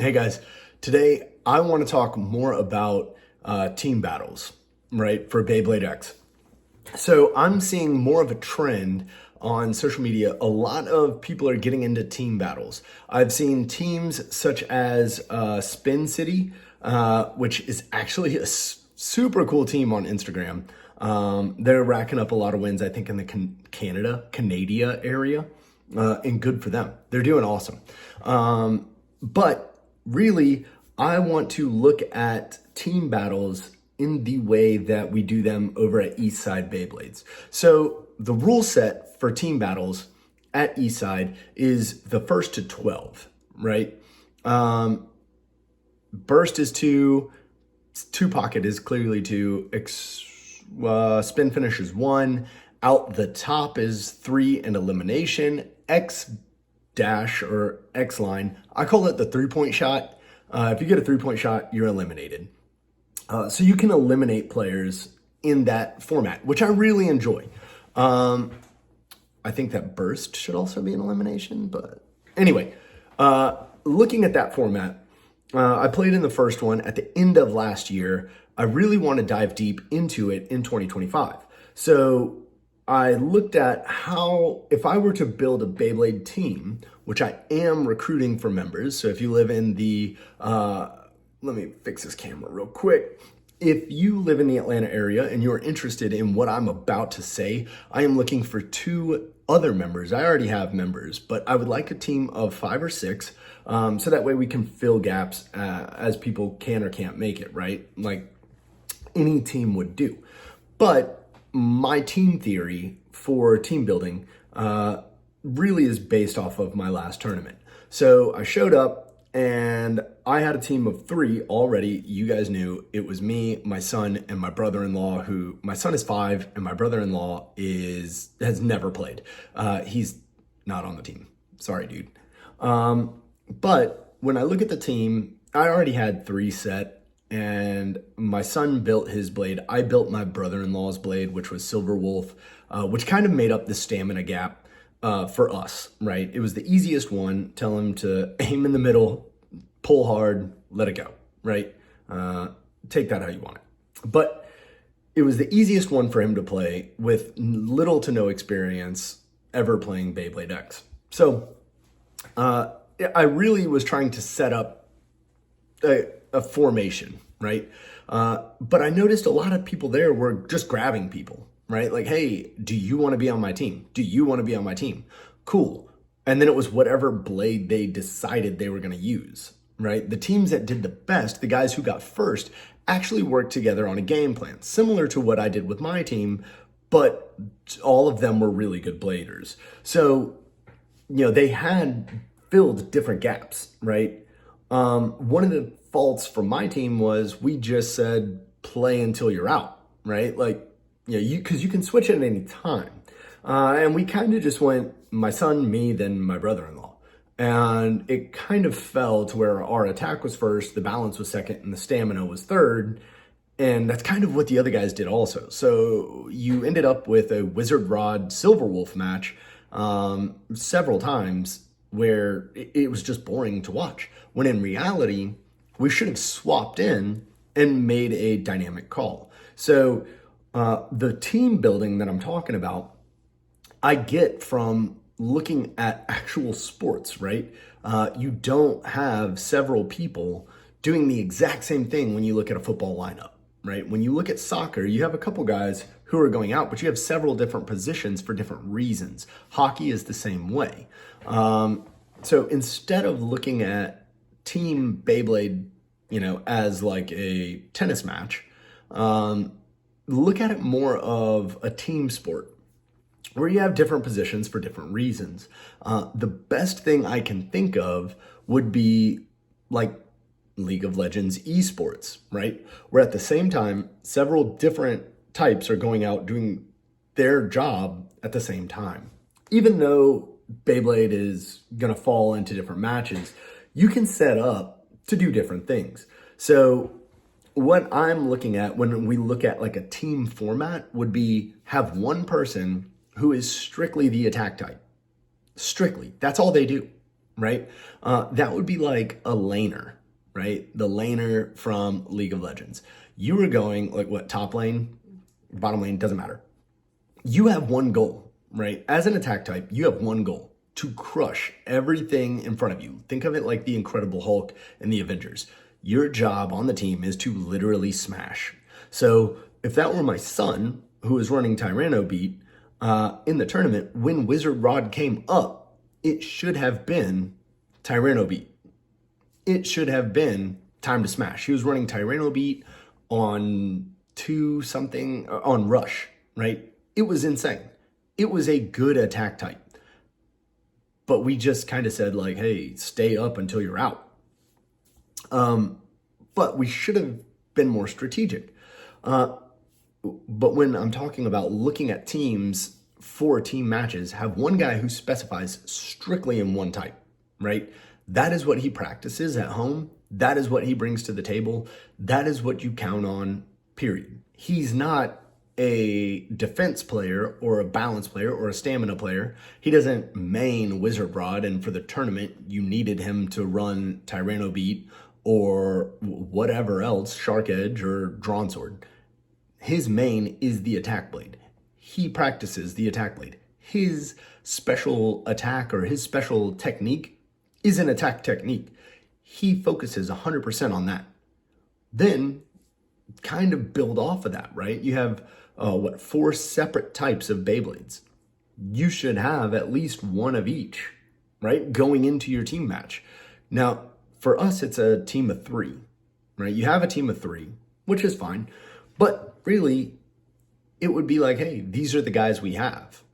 Hey guys, today I want to talk more about team battles, right, for Beyblade X. So I'm seeing more of a trend on social media. A lot of people are getting into team battles. I've seen teams such as Spin City, which is actually a super cool team on Instagram. They're racking up a lot of wins, I think, in the Canada area, and good for them. They're doing awesome. But really, I want to look at team battles in the way that we do them over at Eastside Beyblades. So the rule set for team battles at Eastside is the first to 12, right? Burst is 2, pocket is clearly 2, spin finish is 1, out the top is 3, and elimination, X dash or X line, I call it the 3-point shot. If you get a 3-point shot, you're eliminated. So you can eliminate players in that format, which I really enjoy. I think that burst should also be an elimination, but anyway, looking at that format, I played in the first one at the end of last year. I really want to dive deep into it in 2025. So I looked at how, if I were to build a Beyblade team, which I am recruiting for members. So if you live in the, let me fix this camera real quick. If you live in the Atlanta area and you're interested in what I'm about to say, I am looking for 2 other members. I already have members, but I would like a team of 5 or 6. So that way we can fill gaps as people can or can't make it, right? Like any team would do. But my team theory for team building really is based off of my last tournament. So I showed up and I had a team of 3 already. You guys knew it was me, my son, and my brother-in-law, who my son is 5 and my brother-in-law has never played. He's not on the team. Sorry, dude. But when I look at the team, I already had 3 set. And my son built his blade. I built my brother-in-law's blade, which was Silver Wolf, which kind of made up the stamina gap for us, right? It was the easiest one. Tell him to aim in the middle, pull hard, let it go, right? Take that how you want it. But it was the easiest one for him to play with little to no experience ever playing Beyblade X. So I really was trying to set up a formation, right? But I noticed a lot of people there were just grabbing people, right? Like, hey, do you want to be on my team? Do you want to be on my team? Cool. And then it was whatever blade they decided they were going to use, right? The teams that did the best, the guys who got first, actually worked together on a game plan, similar to what I did with my team, but all of them were really good bladers. So, they had filled different gaps, right? One of the faults from my team was we just said play until you're out, right? Like, because you can switch at any time. And we kind of just went my son, me, then my brother-in-law. And it kind of fell to where our attack was first, the balance was second, and the stamina was third. And that's kind of what the other guys did also. So you ended up with a Wizard Rod Silver Wolf match several times where it was just boring to watch. When in reality, we should have swapped in and made a dynamic call. So the team building that I'm talking about, I get from looking at actual sports, right? You don't have several people doing the exact same thing when you look at a football lineup, right? When you look at soccer, you have a couple guys who are going out, but you have several different positions for different reasons. Hockey is the same way. So instead of looking at Team Beyblade, as like a tennis match, look at it more of a team sport where you have different positions for different reasons. The best thing I can think of would be like League of Legends esports, right? Where at the same time, several different types are going out doing their job at the same time. Even though Beyblade is going to fall into different matches, you can set up to do different things. So what I'm looking at when we look at like a team format would be have one person who is strictly the attack type. Strictly. That's all they do. right? That would be like a laner, right? The laner from League of Legends. You were going like what, top lane, bottom lane, doesn't matter. You have one goal, right? As an attack type, you have one goal: to crush everything in front of you. Think of it like the Incredible Hulk and the Avengers. Your job on the team is to literally smash. So if that were my son, who was running Tyranno Beat, in the tournament, when Wizard Rod came up, it should have been Tyranno Beat. It should have been time to smash. He was running Tyranno Beat on on Rush, right? It was insane. It was a good attack type. But we just kind of said like, hey, stay up until you're out. But we should have been more strategic. But when I'm talking about looking at teams for team matches, have one guy who specifies strictly in one type, right? That is what he practices at home. That is what he brings to the table. That is what you count on, period. He's not a defense player or a balance player or a stamina player. He doesn't main Wizard Rod, and for the tournament, you needed him to run Tyranno Beat or whatever else, Shark Edge or Drawn Sword. His main is the attack blade. He practices the attack blade. His special attack or his special technique is an attack technique. He focuses 100% on that. Then kind of build off of that, right? You have, 4 separate types of Beyblades. You should have at least one of each, right? Going into your team match. Now, for us, it's a team of 3, right? You have a team of 3, which is fine. But really, it would be like, hey, these are the guys we have.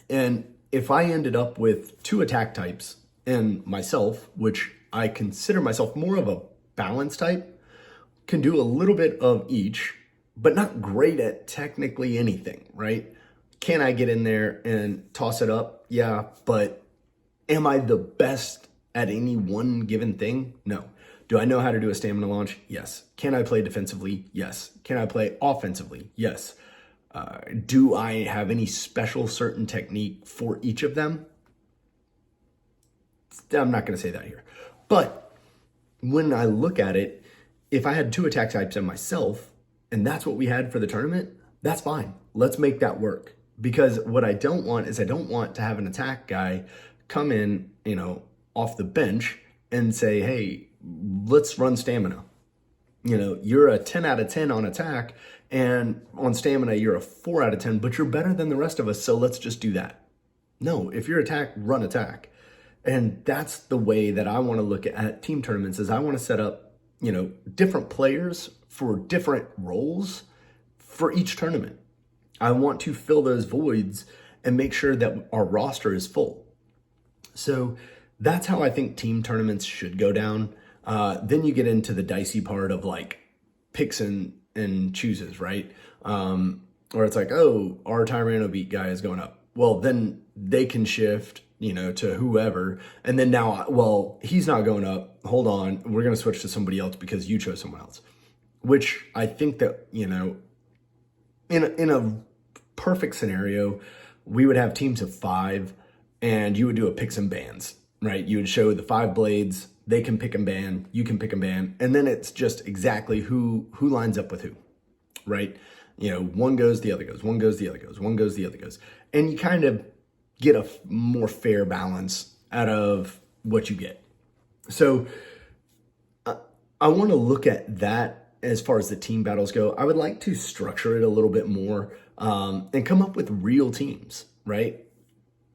And if I ended up with 2 attack types and myself, which I consider myself more of a balance type, can do a little bit of each, but not great at technically anything, right? Can I get in there and toss it up? Yeah, but am I the best at any one given thing? No. Do I know how to do a stamina launch? Yes. Can I play defensively? Yes. Can I play offensively? Yes. Do I have any special certain technique for each of them? I'm not going to say that here. But when I look at it, if I had 2 attack types and myself, and that's what we had for the tournament, that's fine. Let's make that work. Because what I don't want is I don't want to have an attack guy come in, off the bench and say, hey, let's run stamina. You're a 10 out of 10 on attack, and on stamina, you're a 4 out of 10, but you're better than the rest of us, so let's just do that. No, if you're attack, run attack. And that's the way that I want to look at team tournaments, is I want to set up, different players for different roles for each tournament. I want to fill those voids and make sure that our roster is full. So that's how I think team tournaments should go down. Then you get into the dicey part of like picks and chooses, right? Or it's like, oh, our Tyranno Beat guy is going up. Well, then they can shift, to whoever. And then now, well, he's not going up. Hold on. We're going to switch to somebody else because you chose someone else. Which I think that, in a perfect scenario, we would have teams of 5 and you would do a picks and bans, right? You would show the 5 blades. They can pick and ban, you can pick and ban, and then it's just exactly who lines up with who, right? One goes, the other goes, one goes, the other goes, one goes, the other goes. And you kind of get a more fair balance out of what you get. So I want to look at that as far as the team battles go. I would like to structure it a little bit more and come up with real teams, right?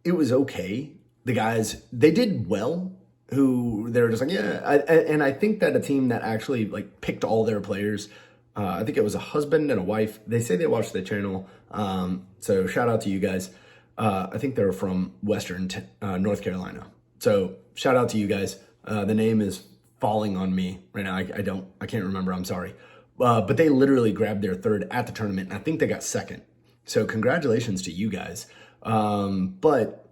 It was okay. The guys, they did well. Who they were just like, yeah. And I think that a team that actually like picked all their players, I think it was a husband and a wife. They say they watch the channel. So shout out to you guys. I think they're from Western North Carolina. So shout out to you guys. The name is falling on me right now. I can't remember. I'm sorry. But they literally grabbed their 3rd at the tournament. And I think they got 2nd. So congratulations to you guys. But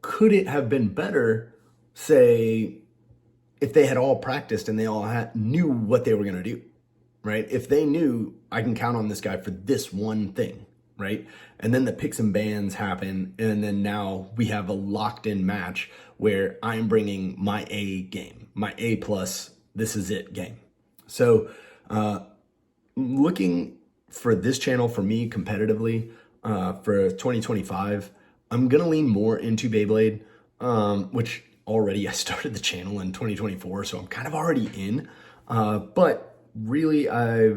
could it have been better, say, if they had all practiced and they all knew what they were going to do, right? If they knew, I can count on this guy for this one thing, right? And then the picks and bans happen, and then now we have a locked in match where I'm bringing my A game, my A plus, this is it game. So looking for this channel for me competitively for 2025, I'm gonna lean more into Beyblade, which already I started the channel in 2024, so I'm kind of already in. But really, I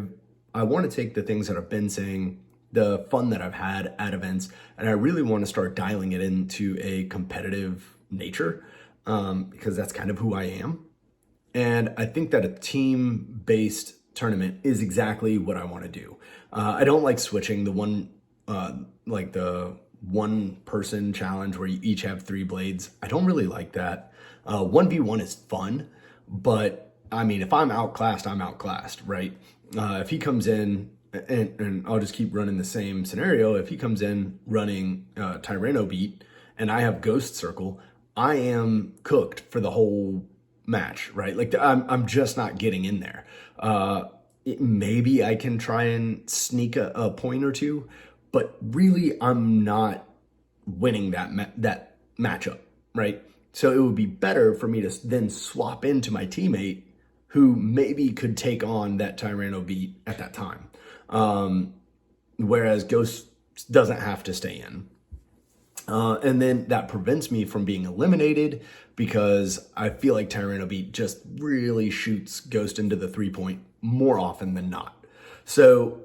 want to take the things that I've been saying, the fun that I've had at events, and I really want to start dialing it into a competitive nature because that's kind of who I am. And I think that a team-based tournament is exactly what I want to do. I don't like switching the one person challenge where you each have 3 blades. I don't really like that. 1v1 is fun, but I mean, if I'm outclassed, I'm outclassed, right? If he comes in, and I'll just keep running the same scenario. If he comes in running Tyranno beat and I have Ghost Circle, I am cooked for the whole match, right? Like I'm just not getting in there. Maybe I can try and sneak a point or two, but really I'm not winning that matchup, right? So it would be better for me to then swap into my teammate who maybe could take on that Tyranno beat at that time. Whereas Ghost doesn't have to stay in. And then that prevents me from being eliminated because I feel like Tyranno beat just really shoots Ghost into the 3-point more often than not. So,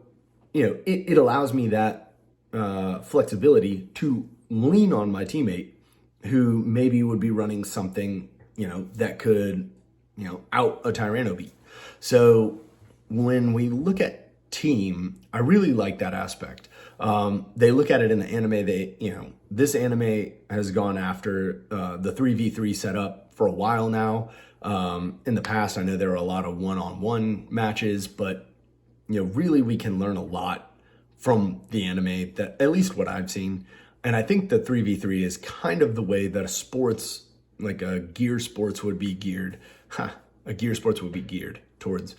it allows me that flexibility to lean on my teammate who maybe would be running something, that could, out a Tyranno beat. So when we look at team, I really like that aspect. They look at it in the anime. This anime has gone after the 3v3 setup for a while now. In the past, I know there were a lot of one-on-one matches, but really we can learn a lot from the anime, that at least what I've seen. And I think the 3v3 is kind of the way that a sports, like a gear sports would be geared. A gear sports would be geared towards,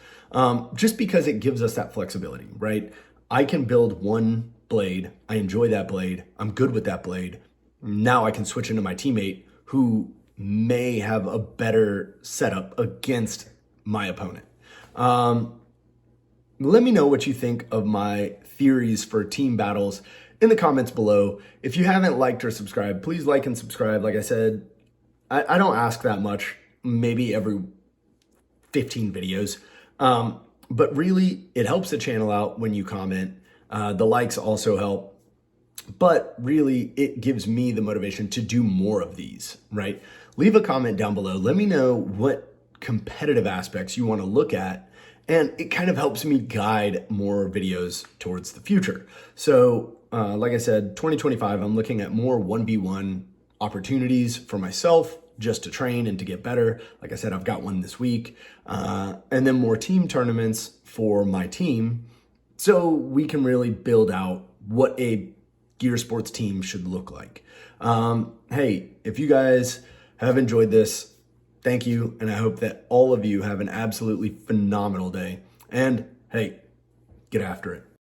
just because it gives us that flexibility, right? I can build one blade. I enjoy that blade. I'm good with that blade. Now I can switch into my teammate who may have a better setup against my opponent. Let me know what you think of my theories for team battles in the comments below. If you haven't liked or subscribed, please like and subscribe. Like I said, I don't ask that much, maybe every 15 videos. But really, it helps the channel out when you comment. The likes also help. But really, it gives me the motivation to do more of these, right? Leave a comment down below. Let me know what competitive aspects you want to look at. And it kind of helps me guide more videos towards the future. So, like I said, 2025, I'm looking at more 1v1 opportunities for myself just to train and to get better. Like I said, I've got one this week. And then more team tournaments for my team so we can really build out what a gear sports team should look like. Hey, if you guys have enjoyed this, thank you. And I hope that all of you have an absolutely phenomenal day. And hey, get after it.